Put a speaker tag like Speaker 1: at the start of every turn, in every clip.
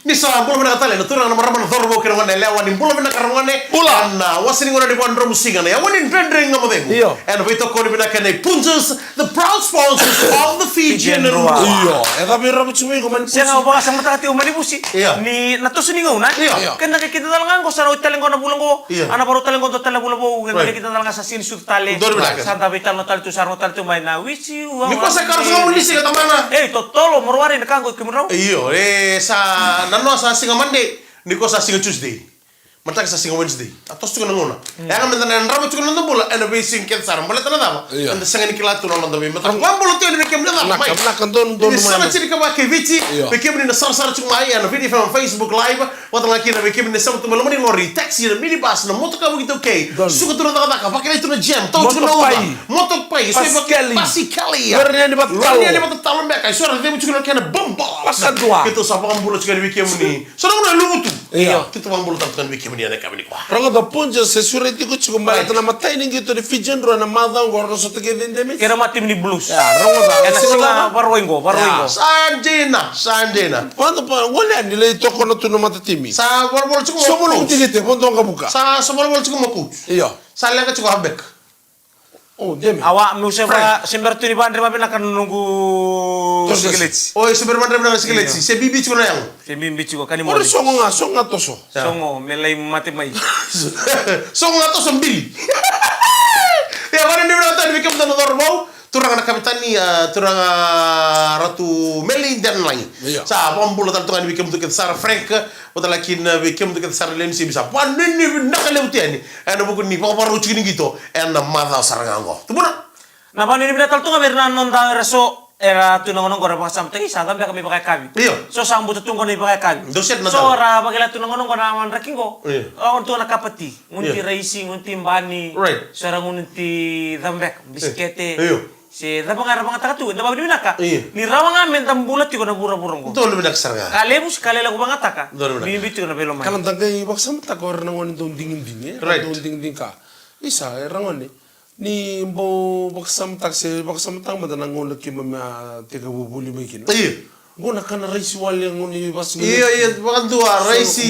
Speaker 1: Ni sa bulo na tale no turang na maraman thorbo kira ngone lewa ni bulo na karangone. Na wasini ngone di pondro musinga na wani drendring ngamo demo. And we to ko ni bina kane punjus the proud sponsors of the Fijian Rua.
Speaker 2: Eta biro mucumi ko man.
Speaker 3: Siya nga ba sang matati umani busi. Ni natos ni nguna. Kan nakikita talangan ko sa taleng ko na bulang ko. Ana baro taleng ko to tala bulo ko nakikita talangan sa sin sud tale. Santa vital no tal tu sarno tal tu mai na wichi.
Speaker 1: Ni ko sa karso mo lisi ka tamana.
Speaker 3: Totolo morwari na kango kimro.
Speaker 1: Sa nano sa singa Monday, ni ko sa singa Tuesday. Matag sa singa Wednesday. Atos tu ngona. Ya kan mentan ndram tu ngona bola and be sing ket sar bola tan dama. And sangan ni kilatu no ndo be matag wan bola tu ni kem dama.
Speaker 2: Nak don
Speaker 1: ni sama ciri ka ba ke vici. Be kem ni sar tu mai and video from Facebook live. Wata laki na be kem ni sama tu melo mani lori taxi na mini bus na moto ka begitu okay. Suka tu nda ka pakai itu na jam. Tau tu no moto pai. Pasikali.
Speaker 2: Bernia di batalo.
Speaker 1: Bernia di batalo be kai. Suara dia tu kana bomba.
Speaker 2: Pasadua.
Speaker 1: Kita sapa kan bola tu be kem ni. Suara na lutu. Kita wan bola tan be kem ni ana kami ni kwa.
Speaker 2: Rango da punja se sureti ko chiku mbala tana matai ningi to di Fijian Rua na madha ngorno so tege dendemi.
Speaker 3: Kira matim ni blues.
Speaker 2: Ya, rango da.
Speaker 3: Ena singa barwengo.
Speaker 1: Sanjena.
Speaker 2: Quando pa ngole ani le toko na tuno matatimi.
Speaker 1: Sa bol chiku.
Speaker 2: Somo lo utilite pondo ngabuka.
Speaker 1: Sa bol chiku makut.
Speaker 2: Iyo.
Speaker 1: Sa lenga chiku habek.
Speaker 2: Oh, demi.
Speaker 3: Awak musyafa sembertu di bandar mabena kan nunggu sigelets.
Speaker 1: Oh, sember bandar mabena sigelets. Se bibi chiku na yang.
Speaker 3: Se bibi chiku kan mo.
Speaker 2: Ora songa toso.
Speaker 3: Songo melai mati mai.
Speaker 1: Songa toso mbili. Ya mana ni berata ni bikin tanah dormau. Turang anak kapitani, turang ratu Meli dan lain. Sa pambulo tal tungan bikin untuk kita sar Frank, betul lagi bikin untuk kita sar lensi bisa. Wan ni nak lewat ni. Anda bukan ni, papa baru cakap ni gitu. Anda mata saranganggo. Tu mana?
Speaker 3: Nah, pani ni betul tungan berna nonda reso. Era tunangon ko ra pasam tagi sa gambe kami pakai kabi. So sang buto tungko ni pakai kabi. So ra bagila tunangon ko na man raking ko. On to nakapati. Ngunti racing, ngunti bani. So ra ngunti dambek biskete. Si dabang takatu, dabang di binaka. Ni rawang amen tambulat ko na bura-burong ko.
Speaker 1: Tolo binak sarga.
Speaker 3: Kalebus kalela ko bangataka. Binibitu na belo man.
Speaker 2: Kalan tagay baksam takor nangon dong dingin. Dong dingin ka. Isa rangon ni bo baksam tang madanangon laki mama tiga bubuli makin. Guna kana raisi wali ngoni bas.
Speaker 1: Iya bakan tua raisi.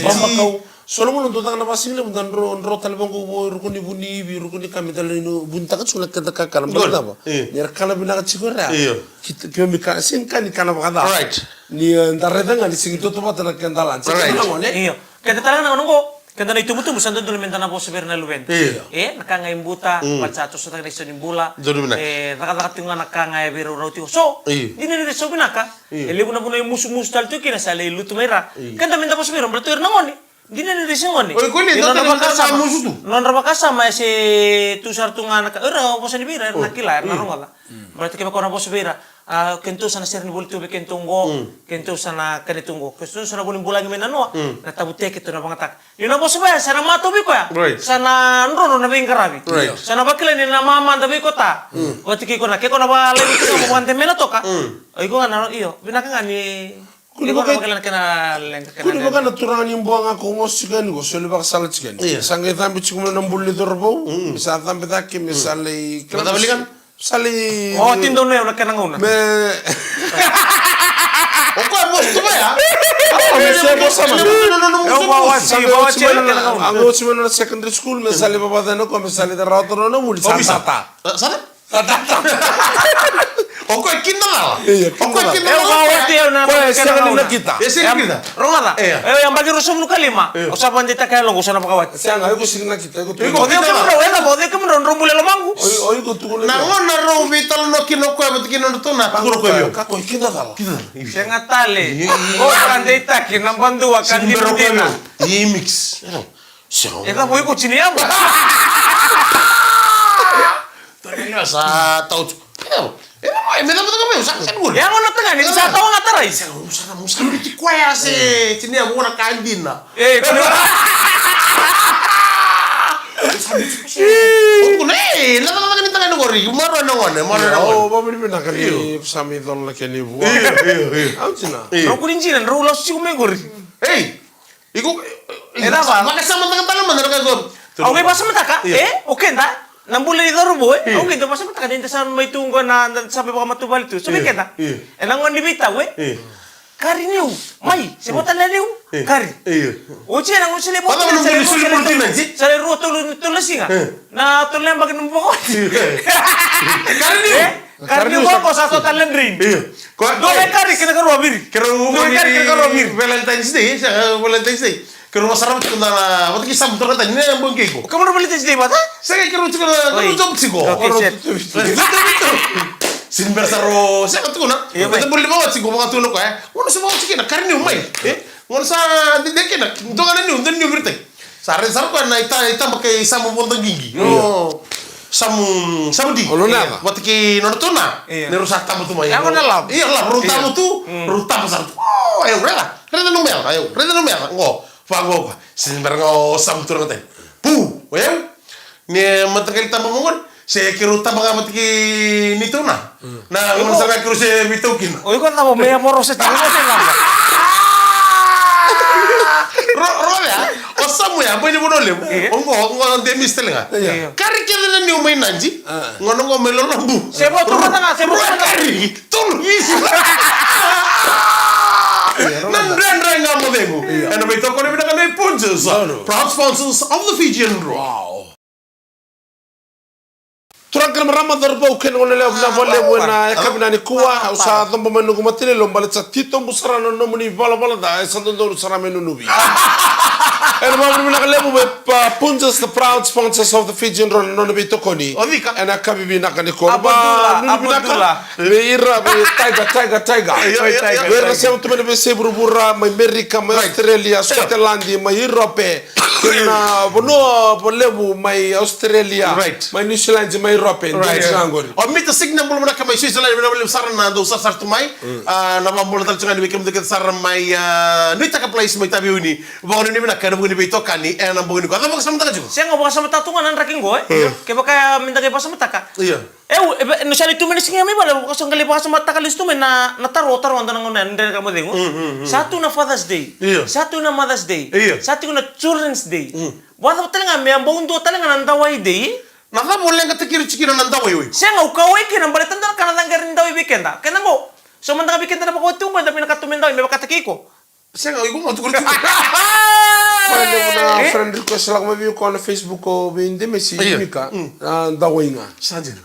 Speaker 2: Solo mo nuntutan na basing le mundan ro talbang ko rukuni buni rukuni kami dalino bunta ka sulat kata kakal mbata ba. Ni kala bina ka chikora. Kita kami ka sin kan kana bakada. Ni ndareda ngani sing to mata na kandalan.
Speaker 3: Iya. Kita talaga na ko. Kanta na itumutumo sa doon na po sa Bernal Luwen. Nakangay imbuta, patsato sa taga iso nimbula. Nakakatunga nakangay biro rauti ko. So, di na nila sa binaka. Libo na po na yung musu-musu tal to kinasala iluto mayra. Kanta minta po sa biro, brato yung nangoni. Di na nila siya ngoni.
Speaker 1: Oy, kunin, dito na kasama musu tu.
Speaker 3: Non rabakasama si tusar tunga naka. Po sa nibira, nakila, narunga. Berarti kaya ko na po sa bira. Kento sana sir ni boleh kentungo, kento sana kanitunggo. Kento sana boleh bulan gimana noa, natabute kita na pangatak. Yun na po sabay, sana matubi ko ya. Sana nrono na bing karabi. Sana bakila ni na mama tabi ko ta. Wati kiko na ba lagi kita mo kuante mena to ka. Ay ko na iyo, binaka nga ni
Speaker 2: Kuni baka naturangan yung buwang ako ngos chigan ko, so libak salat chigan. Sangay tambi chikumo ng buli dorbo, misa tambi taki, misali...
Speaker 1: Matabalikan?
Speaker 2: Sali...
Speaker 3: Oh, tindo na yun, nagkananguna.
Speaker 1: Oke, bos tu ya?
Speaker 2: Aku cuma na secondary school, misali babadano ko, misali daratoro na muli sa tata.
Speaker 1: Sana? Oke, kinal.
Speaker 2: Oke,
Speaker 3: kinal.
Speaker 2: Kita.
Speaker 1: Kita.
Speaker 3: Rongata. Yang bagi rusum lu kalima. Usapan kita kaya long usana pakawat.
Speaker 2: Siang aku sing na kita.
Speaker 3: Iko kamu rombule lomangu.
Speaker 2: Oh, iko tukul.
Speaker 1: Nangon na ro vital no kinoko abet kinano to na tukuro ko yo.
Speaker 2: Kako kita dal.
Speaker 3: Siya nga tali. O kande taki nang bandua kandi rutina.
Speaker 1: Mix.
Speaker 3: Eka mo iko chiniam.
Speaker 1: Tanya sa tau. Me dá para comer, sabe seguro.
Speaker 3: Yang mana tengah ni bisa tahu ngata rai.
Speaker 1: Musa biti kwaya se, tini aku na kandina. Aku nih, nada kan tengah negori, maro nangone.
Speaker 2: Oh, bawa ni nak ni sami don la keni bu. Autina.
Speaker 3: Aku rinjinan, rulas sih kumengori.
Speaker 1: Iku.
Speaker 3: Kenapa?
Speaker 1: Maka sama tengah talam mana kau?
Speaker 3: Oke, pas mentaka. Oke, entah. Nambulay darubo okay to pasal taka din sa may tunggo na sabi pa matubal to sabi kita enang on libita kari niu, mai, sebutan niu, kari.
Speaker 1: Iya.
Speaker 3: Oce nang ucile bo.
Speaker 1: Padahal belum beli sulit multina sih.
Speaker 3: Sale ruo tulu singa. Na tulen bagin mo. Kari niu. Kari niu ko sa talen drain.
Speaker 1: Iya.
Speaker 3: Dole kari kena karo biri. Kari kena karo biri.
Speaker 1: Valentine's Day. Kero masarap ko na wala ki sam to kata ni ang bungke ko.
Speaker 3: Kamu udah beli tes bata?
Speaker 1: Saya kero ko na job siko. Sin bersaro, saya kata ko na. Kita boleh bawa siko mga tulo ko eh. Ono sa bawa siko na karni umay. Ono sa deke na. Do kana ni undon ni birte. Sare sar ko na ita makai samu pondong gigi. No. Samu di.
Speaker 2: Ono na.
Speaker 1: Wat ki no tuna. Ne rusak tamu tu mai.
Speaker 3: Ako na lab.
Speaker 1: Iya lah, runtamu tu. Runtam sar. Oh, ayo rela. Rela numel. Ayo, rela numel. Ngo. Pago, sinbar ngo sam turun teh. Pu, well, ni matagal tama mongon. Saya kira tama nga matki nito na. Na ngon sa kiro se bitukin.
Speaker 3: Oy ko tamo meya moro sa tamo sa lamba.
Speaker 1: Ro ya, o samu ya, pwede mo nole. Ngo de mistel nga. Kari kila na ni umay nanji. Ngono ngo melo lambu.
Speaker 3: Sebo tu nga, sebo
Speaker 1: kari. Tul. Nandran nga mo demo. En dan weet ook al even dat hij punches. Proud sponsors of the Fijian Rock.
Speaker 2: Wow. Turangan Ramadan bau ken ole le na vole buena e kabina ni kuwa usa dombo menu kumatile lo balet sa tito busarano no muni bala bala da e sando do sarame no nubi. En ma bru na lebu be punjas the proud sponsors of the Fijian Rock no nubi tokoni. En a kabibi na kan ko
Speaker 3: Abdullah.
Speaker 2: Be ira be tiger. Be rasem to be se burra mai America mai Australia Scotland mai Europe. Na bono bolebu mai Australia mai New Zealand mai Europe
Speaker 1: o mita signal mo na kamay Switzerland na bolebu saran na do sar tumay na mambol tal tsunga ni bekem de sar mai nita ka place mai tabi uni bo ni na kana bo ni beto kani e na bo ni ko ata sama ta ju
Speaker 3: Saya ngobrol sama tatungan an raking go ke baka minta ke pasama taka
Speaker 1: iya
Speaker 3: no sali tu menis ngami bala kosong kali pasama taka listu na taro anda nangon ndere kamu dengo satu na Father's Day satu na Mother's Day satu na Children's Day wala talaga may ambong do talaga nandaway day
Speaker 1: naka boleh ka tikir chikin nandaway oi
Speaker 3: saya ngau kawai ke nambal tandar kana nanggarin dawi weekenda kena ngo so manda weekenda na pako tumba tapi nakatumen dawi may bakatakiko
Speaker 1: saya ngau igo ngatu kurti
Speaker 2: Pwede mo na friend request lang mabiyo ko na Facebook ko bindi mesi mika daway nga.
Speaker 1: Sajin.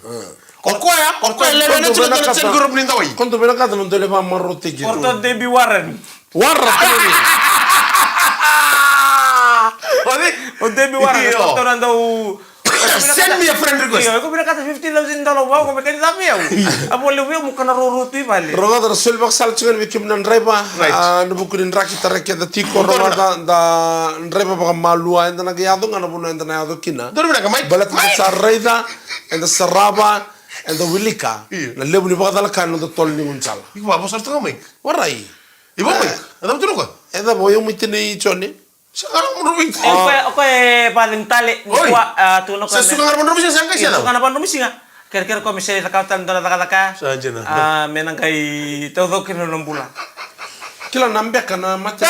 Speaker 1: Koko ya lele na chula na chen group ni daway.
Speaker 2: Konto bena kata nung dole pa marote gitu.
Speaker 3: Porto Debbie Warren. O Debbie Warren porto nanda
Speaker 1: Send me a friend request.
Speaker 3: Iya, aku bilang kata $50,000 wow, kau makan tapi ya. Apo lebih mau kena ruruti balik.
Speaker 2: Roga da sulbak sal chungan bikim nan reba. Nubukunin raki tareke da tiko roga da reba baka malua enda na gayado nga nabuno enda na yado kina.
Speaker 1: Dori na kamay.
Speaker 2: Balat na sa reida enda sa raba enda wilika. Na lebu ni baka dala kano da tol ni unsal.
Speaker 1: Iku ba bosar to kamay.
Speaker 2: Warai.
Speaker 1: Ibo may. Adam tuno ka.
Speaker 2: Eda boyo mitini choni.
Speaker 1: Sekarang menurut
Speaker 3: Oke, paling tali kuat tuno kan.
Speaker 1: Sesuka ngarman rumah siya sangka siya.
Speaker 3: Suka ngarman rumah siya. Kira-kira kau misalnya takatan dona taka-taka.
Speaker 1: Saja na.
Speaker 3: Menang kai todo kena 6 bulan.
Speaker 2: Kila nambe kana mata.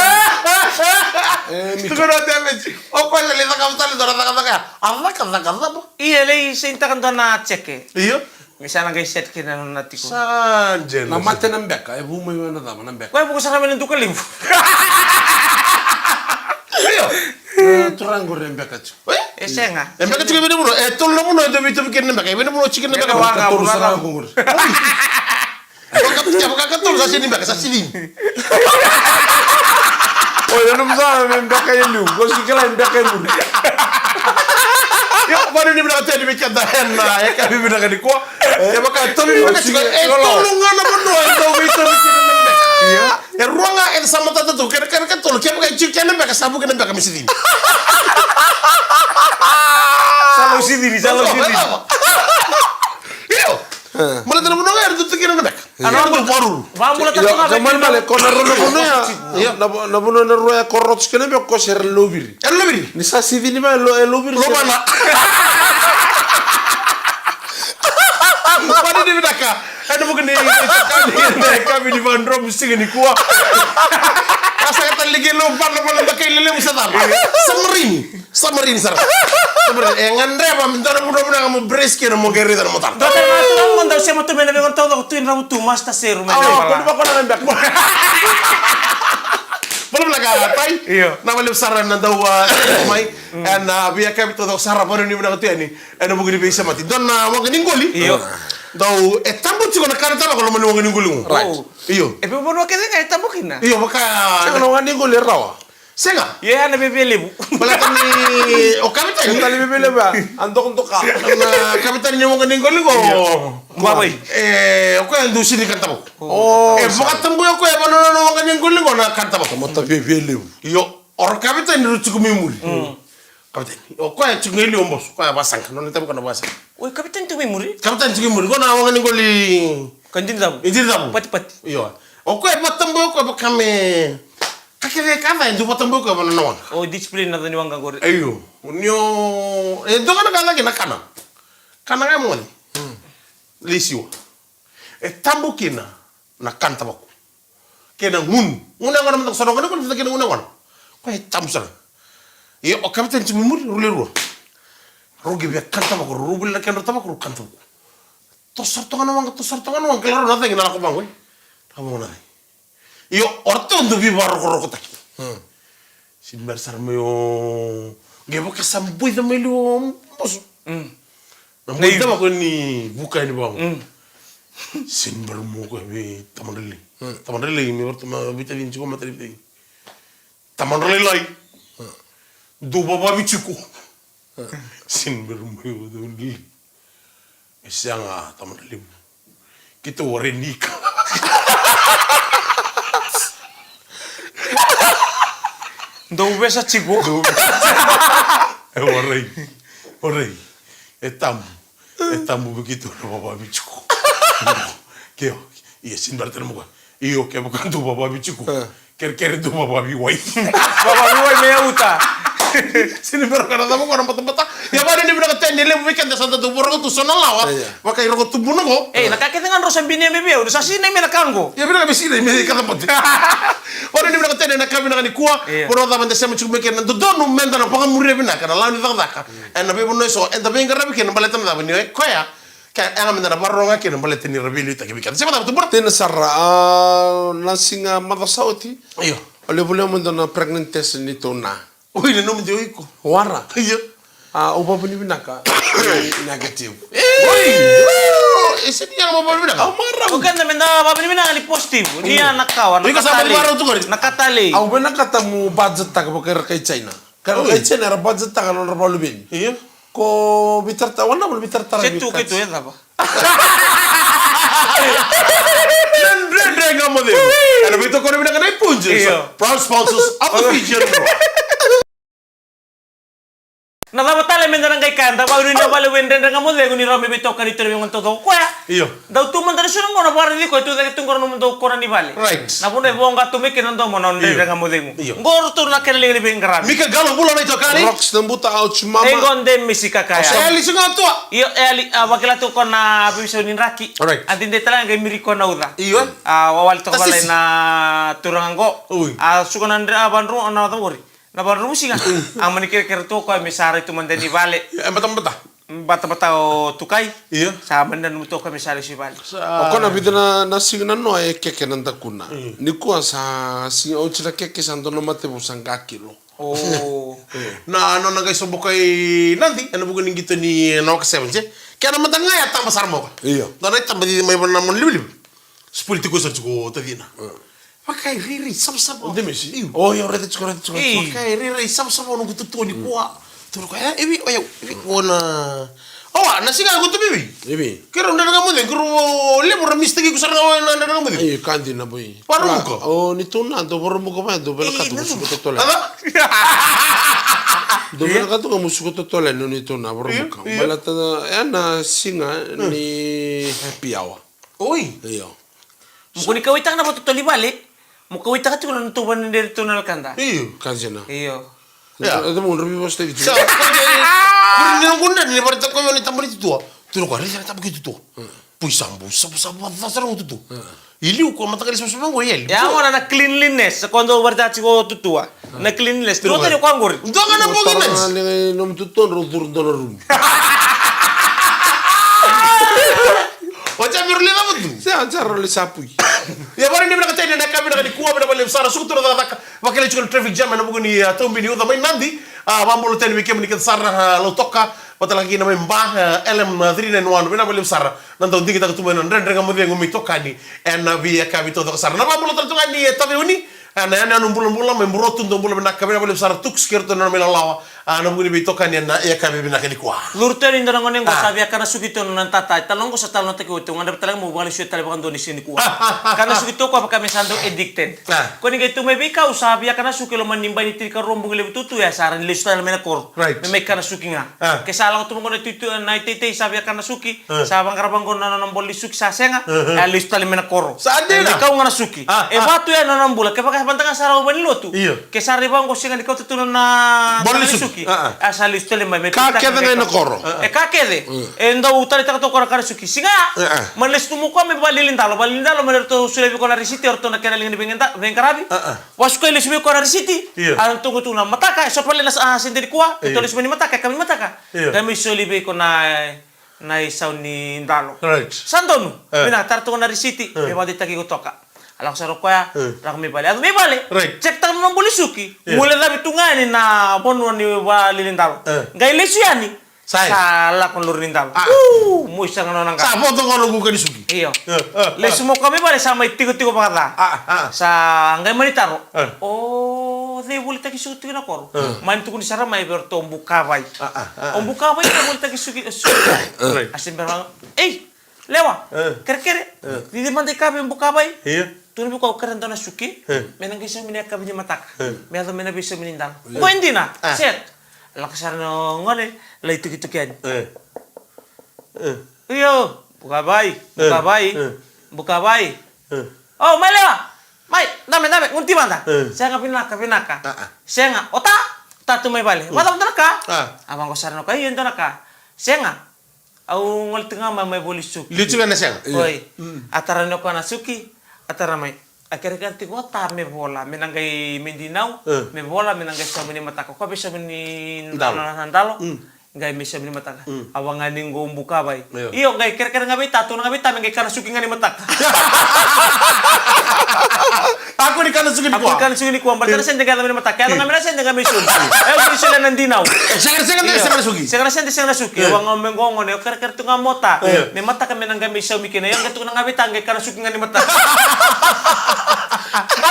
Speaker 1: Tuko na damage. O ko le takatan dona taka-taka. Allah kata po.
Speaker 3: Iya, lei seinta kan dona cek.
Speaker 1: Iya.
Speaker 3: Misalnya guys set kena nanti ko.
Speaker 2: Na
Speaker 1: Saja.
Speaker 2: mata nambe ka e bumay wana da nambe.
Speaker 3: Kau bukan sana menentu kalim.
Speaker 1: Ayo.
Speaker 2: Turango rembe ka chu.
Speaker 3: Esenga.
Speaker 1: Embaka chicken bene muno. Tol na muno ito bitu bikin embaka. Bene muno chicken embaka.
Speaker 3: Wanga
Speaker 2: Turu
Speaker 3: wanga.
Speaker 2: sarang kungur.
Speaker 1: Baka tol sa sini embaka sa sini.
Speaker 2: Oh, yan ang sa mbeka yelu. Gosi kala mbeka yelu.
Speaker 1: Yo, baru ni berapa tadi bikin dahan na. Ya kami bina kan ko. Ya baka tol embaka chicken. Tolongan na muno ito bitu bikin embaka. Iya. Ruanga sama tata tu. Kira-kira tol. Kaya baka chicken embaka sabu kan embaka misi sini.
Speaker 3: Salo sini.
Speaker 1: Iyo. Mulai dari mana ada tuh kira embaka. Ano tuh baru.
Speaker 3: Vamos
Speaker 2: Ila kaman male kono rono kono ya. Na buno na roya korot skene be ko ser lobiri.
Speaker 1: Lebih.
Speaker 2: Ni sa sivi ni ma lobiri.
Speaker 1: Lo mana? Mana di bedaka? Ada bukan ni kami di bandrom mesti ni kuah. Asa kata lagi lompat pakai lele musatar. Samarin sar. ngandre apa minta mudah-mudahan kamu breski na mo geri na mo tan.
Speaker 3: Dote na tu mo daw siya mo tumena bengon todo tuin ramu tu mas ta seru me.
Speaker 2: Ako ba ko na ngambak mo?
Speaker 1: Belum laga tay.
Speaker 3: Iyo.
Speaker 1: Na malip saran na daw mai and biya kami to sarap pa ni mo na tiani. Ano mo gini bisa mati. Don na mo ganing goli.
Speaker 3: Iyo.
Speaker 1: Daw tambo chiko na karata ba kalau mo ganing goli mo.
Speaker 2: Right.
Speaker 1: Iyo.
Speaker 3: E pe bono ke kay tabukin na.
Speaker 1: Iyo maka
Speaker 2: Saka na ngani ngoli rawa.
Speaker 1: senga.
Speaker 3: Ye ana be belebu.
Speaker 1: Balatan ni o kapitan.
Speaker 2: Yung tali bibili ba? Andok ka.
Speaker 1: Na kapitan niya mo ganing goli ko.
Speaker 3: Baboy.
Speaker 1: O kaya ando sini kanta mo.
Speaker 2: Oh.
Speaker 1: Bukat tambo ko ya banono mo ganing goli ko na kanta mo.
Speaker 2: Mata bibili.
Speaker 1: Iyo or kapitan ni ruchu kumimuli. Kapitan. O kaya chungeli ombos. Kaya basang. Non tabu kana basang.
Speaker 3: Oi kapitan tu me muri.
Speaker 1: Kapitan chungeli ko na mo ganing goli.
Speaker 3: Kanjin dabu.
Speaker 1: Injil tabu.
Speaker 3: Pati.
Speaker 1: Iyo. O kaya matambo ko bakame. Kakek kata itu matambo ko banono.
Speaker 3: O discipline na ni wanga gore.
Speaker 1: Ayo, unyo, itu kan kala kena kana, kana kamu ni, lisiwa, tambu kena, nak kan tabaku, kena ngun yang mentok sorong kan kita kena ngun, kau tambu sana, iya, oke kita cuma muri ruler rugi biar kan tabaku, rubil lagi kan tabaku kan tabaku, tosar tongan orang kelar nanti kena aku bangun, kamu nanti, iya, orto untuk bibar rokok tak. Sinbar sarmayo gebo ka samboy da melo mos na mo da ko ni buka ni bang sinbar mo ko be tamandali mi warto ma bitadin ko matali bi tamandali lai do baba bi chiko sinbar mo do ni isanga tamandali kita warenika
Speaker 3: Dou besa chico.
Speaker 1: Orei. Estamos begitu na baba bichuko. Keo, iya sin berarti mo. Iyo ke bukan tu baba bichuko. Ker tu baba biwai.
Speaker 3: Baba biwai me uta.
Speaker 1: Sini berkata tamu orang patah-patah. Ya pada ni berkata tende le weekend santa tu borgo tu sona lawa. Maka iro tu buno ko.
Speaker 3: Nakakita nga rosan bini bebe. Udah sasi na minakango.
Speaker 1: Ya bila bisi na mi kata pot. Ora ni berkata tende na kami na ni kuah. Poro ta banda sama cuma ken do donu menda na pangamure bina kana lawan ni taka. En na be bono so en da be ngara bikin baletan da bani koya. Ka anga menda na baronga ken baletan ni rabili ta kibikan. Siapa tu ber?
Speaker 2: Tena sarra nasinga madasauti.
Speaker 1: Iyo.
Speaker 2: Ole boleh mendona pregnant test ni to na.
Speaker 1: Oi le nome de oiko.
Speaker 2: Wara.
Speaker 1: Iyo.
Speaker 2: Uba puni binaka negative.
Speaker 1: Oi. Ese dia mo bal bina.
Speaker 3: Bukan na menda baba ni minang ni positive. Dia nakawan.
Speaker 1: Ika sa baro tu gori.
Speaker 3: Nakatali.
Speaker 2: Au bena katamu budget tak bakar kay China. Kalau kay China era budget tak kalau rapalu bin.
Speaker 1: Iyo.
Speaker 2: Ko bitar ta wana bol bitar tara.
Speaker 3: Setu gitu ya apa?
Speaker 1: Dre ngamo de. Ano bito ko rin bina kanay punje. Proud sponsors of the feature bro.
Speaker 3: Nakabatala menda nang kay kanta. Baru ni balu wenden nga mo de ni rami bito ka dito yung todo. Kuya.
Speaker 1: Iyo.
Speaker 3: Daw tuman dari sunong mo na para di ko ito dahil tungkol naman daw ko na ni bali.
Speaker 1: Right.
Speaker 3: Napuna buong ka tumikin ng mo na hindi nga mo de mo. Ngoro to na kanaling ni bengkaran.
Speaker 1: Mika galo bulo na ito kani.
Speaker 2: Rocks nembuta out mama.
Speaker 3: Engon de misika kaya.
Speaker 1: Eli singa to.
Speaker 3: Iyo eli wakila to ko na biso ni Raki.
Speaker 1: Alright.
Speaker 3: Adin de talang kay miriko na uda.
Speaker 1: Iyo.
Speaker 3: Wawal to
Speaker 1: Tasis.
Speaker 3: balay na turangango.
Speaker 1: Uy.
Speaker 3: Sukan andra abanro na tawori. Na banro musika. Ang manikir-kir to ko may sari to man ni bali.
Speaker 1: Bata-bata.
Speaker 3: Bata-bata o tukay.
Speaker 1: Iyo.
Speaker 3: Sa mandan mo to kami sari si bali.
Speaker 2: Ako na bidana nasinga no ay keke nanda kuna. Nikuan sa singa ochira keke santo no mate busang kilo.
Speaker 3: Oh.
Speaker 1: Na ano na guys subukay nanti ano bukan gitu ni no ka-7 sih. Kaya naman tanga ya tama sarmo ka.
Speaker 2: Iyo.
Speaker 1: Doon ay tamba di may naman liblib. Spuliti ko sa chuko tadi na. Pakai riri sab-sab.
Speaker 2: Demes. Oh, yo rete chukura.
Speaker 1: Pakai riri sab-sab nung gututo ni kuha. Turo kaya ibi oyo ibi wona. Oh, nasi nga gutu bibi.
Speaker 2: Ibi.
Speaker 1: Kero na nga mo de kero lebur mistake ko sa nga na nga mo de.
Speaker 2: Ay kandi na boy.
Speaker 1: Paru ko.
Speaker 2: Oh, ni tuna do boro mo ko ba do bela katu musuko totola. Do bela katu ka musuko totola no ni tuna boro mo ka. Bala ta ana singa ni happy hour.
Speaker 1: Oi.
Speaker 2: Iyo.
Speaker 3: Mukuni kawitang na patutuli bali. Mukawita ka tulo nutuban ni dito na kanda.
Speaker 1: Iyo.
Speaker 2: Kanjena.
Speaker 3: Iyo.
Speaker 2: Ada mo rebi basta gitu.
Speaker 1: Sa kuri ni ngunda ni parita ko ni tambali tuwa. Turo ko rin ta begitu tuwa. Pui sambu sabu fasara tutu. Iliu ko matagal sa mga ngoyel.
Speaker 3: Ya mo na cleanliness sa kondo barta ko tutua. Na cleanliness. Dua tadi ko anggori.
Speaker 1: Untuk kan apa gini?
Speaker 2: Tarang nom tutun turun rum.
Speaker 1: Macam biru lima betul.
Speaker 2: Saya ajar oleh sapu.
Speaker 1: Ya baru ni bila kata ini nak kami nak di kuah bila balik besar suku tu dah tak wakil juga traffic jam mana bukan ni tumbi ni udah main nanti bambul tadi bikin menikah sarah lo toka betul lagi nama mbah LM 391 bila balik besar nanti nanti kita ketemu dengan rendeng kamu dia ngumi toka ni nabi kami tu toka sarah nama bambul tertungan ni tapi ini ana bulan membrotun tu bulan nak kami balik besar tuk sekirtu nama lawa ana bukan di toka ni ya kami bina kini kuah
Speaker 3: Lurter indra ngonen ko sabi akana sugito nan tata talong ko sa talong taki utung anda talaga mo bali syut talaga kan sini kuah karena sugito ko apa kami sando addicted ko ni gitu may bika usabi akana sukilo manimba ni tika rombong lebu tutu ya saran listo na mena kor may kana suki nga kesala ko tumo ko tutu na tete sabi akana suki sabang karabang ko nanon boli suki sa senga listo na mena kor
Speaker 1: Saan na?
Speaker 3: ikaw nga suki batu ya nanon bula kaya pantangan saraw banilotu kesari bang ko singa ikaw tutunan na
Speaker 1: Boli
Speaker 3: suki asa listo le may
Speaker 2: Kakek na koro.
Speaker 3: kakede enda utali taka to kora suki singa manes tumu ko me balilindalo maner to sulebi ko na risiti orto na kenaling ni bengkarabi wasko ile subi ko na risiti an tungu tuna mataka so pale na sendiri kuwa ito le sumani mataka kami mataka kami sulebi ko na isaw ni ndalo sandonu mina tarto na risiti me wadi taki ko toka alak sa rokoya rak me bale ag me bale cek tang no bulisuki mule na bitungani na bonwa ni balilindalo gaile suyani salah kon lurin dal. Mo isang ano nang ka.
Speaker 1: Sa foto ko lugu kan suki.
Speaker 3: Iyo. Le sumo kami bale sama tigo-tigo pangata. Sa angay manitaro. Oh, they boleh taki suki na kor. Man tu kun sara mai berto buka bai. Buka bai ka boleh taki suki. Asin berang. Lewa. Kere-kere. Di man ka buka bai.
Speaker 1: Iya.
Speaker 3: Tunu ko karan na suki. Menang kisa minaka binya matak. Meado mena bisa minindal. Ko hindi na. Set. Lakasar no ngone lay tuki-tukian. Iyo, buka bayi. Oh, mai lewa. Mai, dame, ngunti manda. Saya pinaka. Saya nga, ota, tatu mai bale. Mata ka. Abang ko sarno kayo yun ka. Saya nga, au ngol tengah mai boli suki.
Speaker 1: Lucu kan saya?
Speaker 3: Oi, atara no ko na suki, atara mai. Akhirnya ganti kota me bola menanggai Mindinau me bola menanggai samuni mataka ko bisa meni ndalo ngai bisa meni mataka awang ngani ngo buka bai iyo ngai kira-kira ngabe tatu ngabe ta ngai kana suki ngani mataka
Speaker 1: aku di kana suki
Speaker 3: ni ko ambar sen jaga meni mataka ano ngamira sen jaga misun misun nan Ndinau segera suki awang ngomong ne kira-kira tu ngamota me mataka menanggai bisa mikina yang gatu ngabe ta ngai kana suki ngani mataka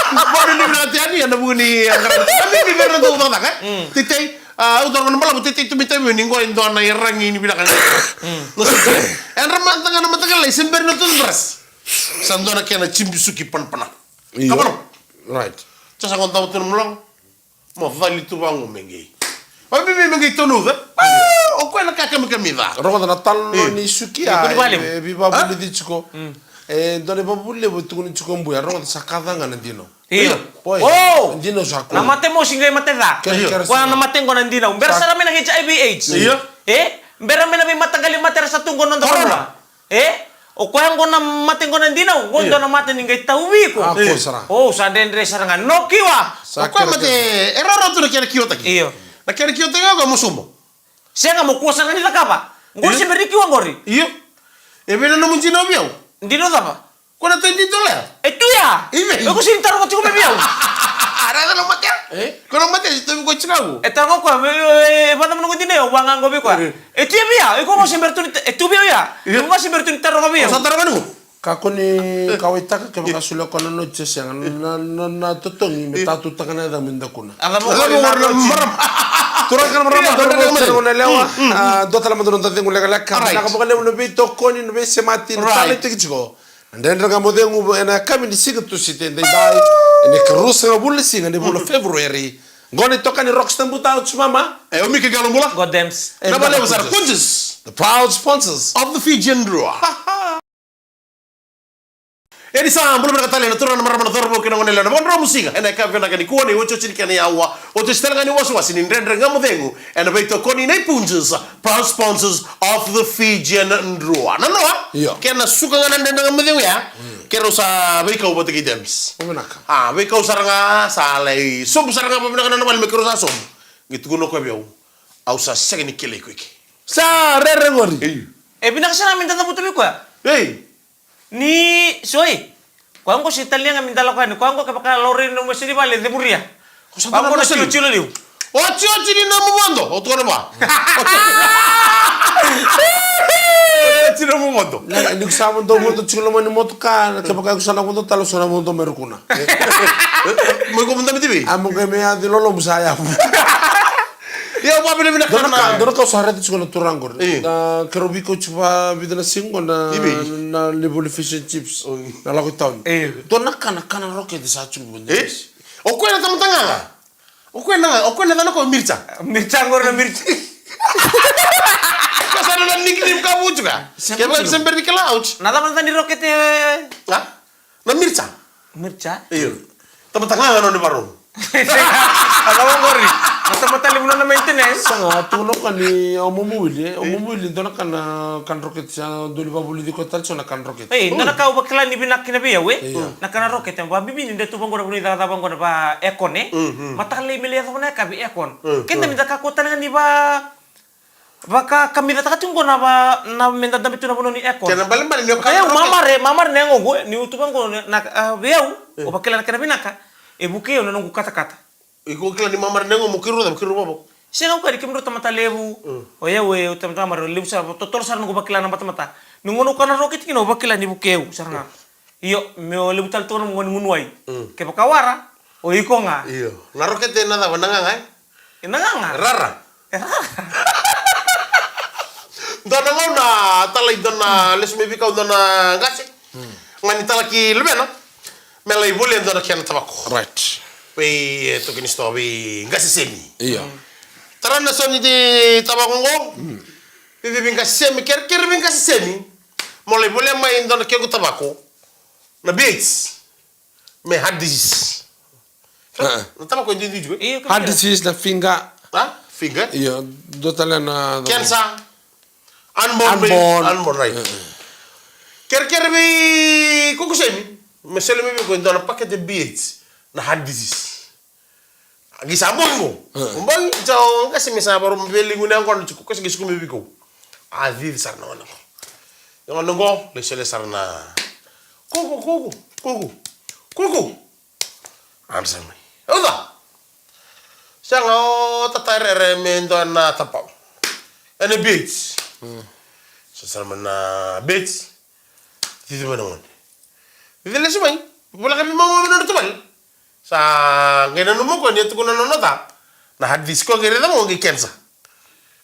Speaker 1: baru ni berhati-hati anda buni anggaran tapi di karena tu utang kan titik utang kan malah titik itu minta mending kau itu anak yang ini bilang kan en ramah tengah lagi sember nonton beras santo anak yang cimbi suki pan-pana kapan
Speaker 2: Right.
Speaker 1: Casa kau tahu tu mulang mau vali tu bang mengi tapi mengi tu nu kan aku enak kami dah
Speaker 2: Roko na tal ni suki
Speaker 3: Ikut balik.
Speaker 2: biba buli di chiko. Dole babulle bu tukuni chiko mbuya roko sakada ngana dino.
Speaker 3: Iyo.
Speaker 2: Oh, dino sakko.
Speaker 3: Namate mo singay matera. Kuang namate ko nandinaw. Mbera sa ramen ng HIV AIDS.
Speaker 1: Iyo.
Speaker 3: Mbera may matagali matera sa tunggon ng corona. O kuang ko na mating ko nandinaw. Gondo na mate ningay tawbi ko.
Speaker 2: Ako sara.
Speaker 3: Oh, sa dendre sarangan. No kiwa.
Speaker 1: aku mate error tu nak kira kiota ki
Speaker 3: Iyo.
Speaker 1: nak kira kiota nga kamu sumo
Speaker 3: Siya nga mo kuwasan nila ka ba? Ngor si Meriki kiwa ngori.
Speaker 1: iyo bina namun cina biau
Speaker 3: Ndino ta ba?
Speaker 1: kau nak tendi tu lah
Speaker 3: Itu ya.
Speaker 1: Ime.
Speaker 3: Ako sintaro ko tiko bebiyaw.
Speaker 1: ada dalam mati kau nak mati itu kau cinagu
Speaker 3: Tango ko ba naman ko dineo wangang gobi ko. Itu ya biya. Iko mo si Bertuni. Itu biya ya. Iko mo si Bertuni taro ka biya.
Speaker 1: sa tarangan ko
Speaker 2: Kako ni kawita ka kaya sulo ko no ches yang na totongi meta tu takana da minda kuna.
Speaker 3: Alam mo
Speaker 1: Alam mo, maram.
Speaker 2: Turang kan marama do na lewa do tala madron ta tengu lega leka na ka bokale no bito koni no be se mati tale tikiko. Ndendra ka modengu na kami ni sigatu sitende dai ni krusa na bulle singa ni bulle February. Ngoni toka ni Rockstar buta mama.
Speaker 1: Umi ke galong bola
Speaker 3: Godems.
Speaker 1: na bale besar punches
Speaker 2: The proud sponsors
Speaker 1: of the Fijian draw Edi sa belum nak tali naturan marama torbo kina ngone lana mondro musiga ena ka vena kani kuani wocho chini kani awa oto stela kani wasu wasi ni rendre ngamu dengu ena beito koni nei punjes proud sponsors of the Fijian Ndroa na noa kena suka ngana ndenda ngamu dengu ya kero sa beiko bote ki dems
Speaker 2: Omenaka.
Speaker 1: beiko saranga salai sum saranga pamina kana normal mekro sa sum gitu kuno ko biau au sa segni kele kwiki
Speaker 2: Sa rere ngori.
Speaker 3: Binakasana minta tapu tabi ko ya. Ni soy. Kwango si Italia nga mindala ko ani. Kwango kapaka lori no mesiri bale de buria. Kwango na chilo liu.
Speaker 1: Ocho ni na mumondo. Oto na ba? Chilo mumondo.
Speaker 2: Na ni kusama ndo moto chilo mani moto ka kapaka kusana moto talo sona moto merukuna.
Speaker 1: Mo ko munda mitibi.
Speaker 2: Amo ke me adi lolo musaya.
Speaker 1: Ya apa bina bina
Speaker 2: kana. Dona ka usara ti chikola turangor. Na kerobiko chupa bidana singo na leboli fish and chips. Na lako taon. Dona kana roke di sa chulu bunde.
Speaker 1: Okwena tamtanga. Okwena dana ko mircha.
Speaker 3: Mircha ngor na mircha.
Speaker 1: Kasana na nickname ka bu juga. Kaya sember di kelauch.
Speaker 3: Nada man tani roket
Speaker 1: Na mircha.
Speaker 3: Mircha?
Speaker 1: Iyo. Tamtanga no ni baron.
Speaker 3: Agaw ngori. Mata limuno na maintenance.
Speaker 2: Sanga tuno kani omumuili dona kan roket sa duli babuli di kota so na kan roket.
Speaker 3: Nana ka ubakla ni binak kinabiya we. Nakana roket ba bibi ni detu bangor buni da bangor ba ekone. Mata le mele sa na ka bi ekon. Kenda minta ka kota ni ba baka kami data katung na ba na menda dabi tu na bono ni ekon.
Speaker 1: Kena balen ni
Speaker 3: kaya mamar ne ngo ni utubang ko na biau ubakla na kinabinaka. Bukeo na nungu kata-kata.
Speaker 1: Iko kila ni mamar nengo mukiru babo.
Speaker 3: Siya nga kadi kimro tamata lebu. Oya we tamata lebu sa totor sar nungu bakila na mata. Nungono kana roket kino bakila ni bukeo saranga. Iyo me lebu tal tono ngoni munwai. Ke bakawara o iko nga.
Speaker 1: Iyo. Na roket de nada bananga ngai.
Speaker 3: Nanga.
Speaker 1: Rara. Dona ngona talai dona lesme bika dona ngasi. Ngani talaki lebena. Melai boleh dona kian tabako.
Speaker 2: Right.
Speaker 1: Wei to kini sto wei ngasi semi.
Speaker 2: Iya.
Speaker 1: Tarana soni di tabako ngo. Bibi ngasi semi ker ngasi semi. Molai boleh mai dona kian tabako. Na beats. Me had disease. Na tabako ndi juga.
Speaker 2: Had disease na finger.
Speaker 1: Finger?
Speaker 2: Iya, dotala na
Speaker 1: cancer. Unborn right. Ker bi kuku semi. Mesele me ko ndona paquet de beats na had disease. Gisa mbongo. Mbongo jaw ngasi misa baro mbeli ngune ngon ko kasi gisu me biko. Aziz sarna wana. Ngono ngo le sele sarna. Kuku. Answer me. Oda. Sanga tatare me ndona tapau. Ene beats. Sarna beats. Tizi bana. Vile sumai, bola kami mau minum tu bal. Sa ngena numu ko ni tu kuna nonota. Na hadis ko ngere da mo ngi kensa.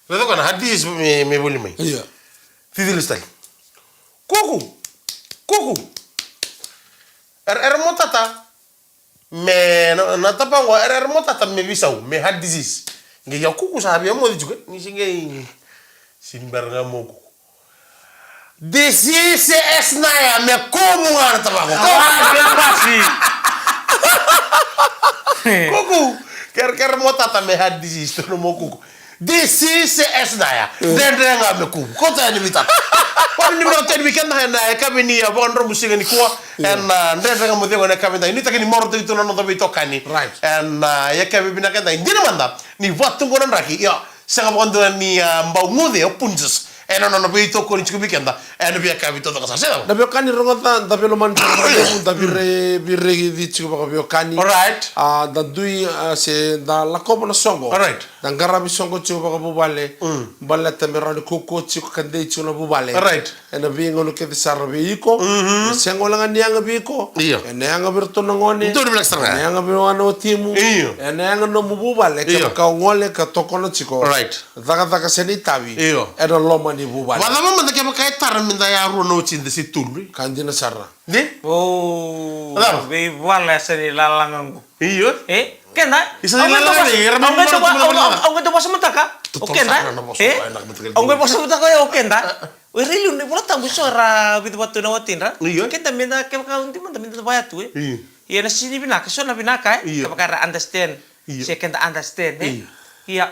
Speaker 1: Ledo kana hadis me boli mai.
Speaker 2: Iya.
Speaker 1: Vile stal. Kuku. Motata. Me na tapa ngo motata me bisau me hadis. Ngi ya kuku sabi mo di juga ni singai simbar ngamu. DCCS na ya me como ngana tabako. Kuku. Ker motata me hadis to no kuku. DCCS na ya. Dendre nga me kuku. Kota ni bita. Pon ni mo ten weekend na kabini ya bondro musinga ni kwa en dendre nga mo dengo na kabini ni takini morto ito no to bito kani.
Speaker 2: Right.
Speaker 1: En ya kabini na kanda ndina manda ni watu ngoran raki. Ya sanga bondo ni mbau ngode opunjes. No bito ko ni chikubikenda. Bia kabito to kasase.
Speaker 2: Da biokani rongota da biolo man da birre di chikuba biokani.
Speaker 1: Alright.
Speaker 2: Da dui se da la komo na songo.
Speaker 1: Alright.
Speaker 2: Da ngarabi songo chikuba bubale. Balla temera ni koko chiku kande chuna bubale.
Speaker 1: Alright.
Speaker 2: Ena bingo no ke sarbe iko. Sengo langa nianga biko. Ena anga birto ngone.
Speaker 1: Ndu ni extra.
Speaker 2: Ena anga biwano timu. Ena anga no mububale ka ngole ka tokono chiko.
Speaker 1: Alright.
Speaker 2: Daga seni tabi. Ena loma ni bubale.
Speaker 1: Wala mama ndake makai tar minda ya rono chinde si tulri.
Speaker 2: Kanjina sarra.
Speaker 1: Ne?
Speaker 3: Oh. Be wala seni lalangangu.
Speaker 1: Iyo.
Speaker 3: Kenda?
Speaker 1: Isa lalangan ni ramai
Speaker 3: Ang ganda pa sa mata ka? Okay na? Ang ganda pa sa mata ko okay na? Oi really ni bola tambu sora bitu batu na watin ra.
Speaker 1: Iya.
Speaker 3: Kita minta ke ka unti man minta bayar tu.
Speaker 1: Iya.
Speaker 3: Iya na sini binaka so na binaka
Speaker 1: Iya.
Speaker 3: kapakara understand.
Speaker 1: Iya.
Speaker 3: Saya kenta understand Iya.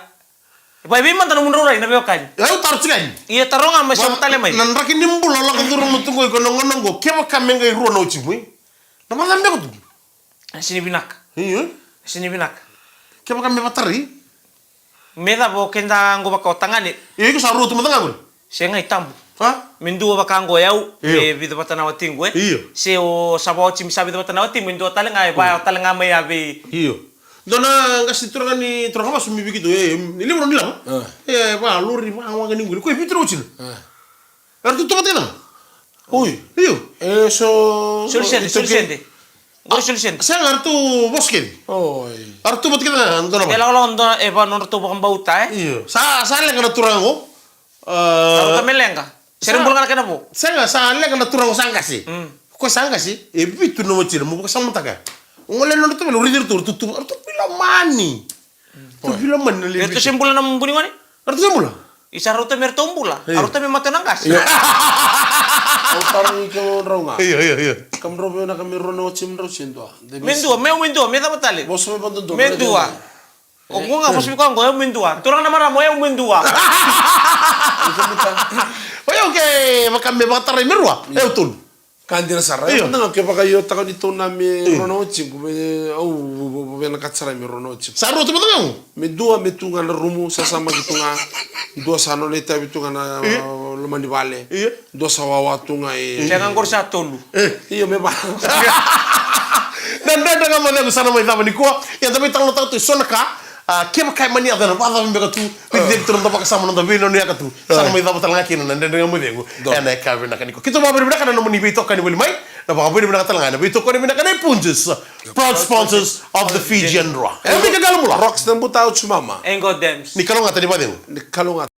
Speaker 3: Bai man tanong munro na beokan.
Speaker 1: Ayo taruh cikan.
Speaker 3: Iya taronga ma sa tale mai.
Speaker 1: Nan rakin nimbul ala kan turun tunggu ko nongo keba kamenga iro no chimui. Na malambe ko tu.
Speaker 3: Sini binaka.
Speaker 1: Iya.
Speaker 3: Sini binaka.
Speaker 1: Keba kambe batari.
Speaker 3: Meda bo kenda ngo baka tangani.
Speaker 1: Iya ko saru tu matanga ko.
Speaker 3: Saya ngai tambu.
Speaker 1: Ha?
Speaker 3: Mindu baka ngo yau
Speaker 1: Iya.
Speaker 3: bitu bata na watin gue.
Speaker 1: Iya.
Speaker 3: Se o sabo chim sabi bata na watin mindu tale ngai ba tale ngai mai abi.
Speaker 1: Iya. Dona ngasih turun ni turun apa sumi begitu ini belum bilang. Pak luri pak awak ni gue. Kau itu terus ni. Artu tu mati na.
Speaker 2: Ui,
Speaker 1: Iyo.
Speaker 2: eso...
Speaker 3: Sulicente. Gue sulicente.
Speaker 1: Saya ngartu bos kiri.
Speaker 2: Oi.
Speaker 1: Artu mati kita dona apa?
Speaker 3: Ela kalau ndo ba non to bakang bauta
Speaker 1: Iya. Saya lagi kena turun ko.
Speaker 3: Kalau tamelenga. Sering bulan kena po.
Speaker 1: Saya lagi kena turun sangka sih. Kau sangka sih? Bitu nama ciri. Mau kesama tak? Ngoleh nonton tu melu ridir tur tutu. Artu bilang mani. Tu bilang mani lebih.
Speaker 3: Itu simbulan nam buni ngani.
Speaker 1: Artu semula.
Speaker 3: Isa ruta mer tombula. Aruta me mate nangkas.
Speaker 2: Utang ikaw ronga.
Speaker 1: Iya.
Speaker 2: Kam robo na kami rono chim ro sinto.
Speaker 3: Mendua, me da batali.
Speaker 2: Bos me bantu do.
Speaker 3: Mendua. O ngunga pos ko ngo mendua. Turang namara mo mendua.
Speaker 1: Oye, oke, makan me batar merua. Tun.
Speaker 2: Kandir sara.
Speaker 1: Iya.
Speaker 2: Nang ke paka yo takon itu na me rono chim ko au be na katsara me rono chim.
Speaker 1: Saru tu betul.
Speaker 2: Me dua me tunga na rumu sasama gitunga. Dua sano le tabi tunga na lomani vale.
Speaker 1: Iya.
Speaker 2: Dua sawawa tunga
Speaker 3: Jangan korsa tolu.
Speaker 2: Iya me ba.
Speaker 1: Dan dengan mana aku sana mai tahu ni kuah. Ya tapi tahu tu sonaka. Kema kai mani ada apa ada mereka tu. Video turun tempat sama nonton video ni aku tu. Sana mai tahu tengah kini dan dengan mana aku. Enak kau nak ni. Kita mau berbeda kan nama ni betul kan boleh mai. Nampak apa berbeda tengah ni. Betul kan berbeda kan punches. Proud sponsors of the Fijian Rock. Mereka kalau mula.
Speaker 2: Rocks dan buta ut mama.
Speaker 3: Engo dems.
Speaker 1: Ni kalau nggak tadi pada.
Speaker 2: Ni kalunga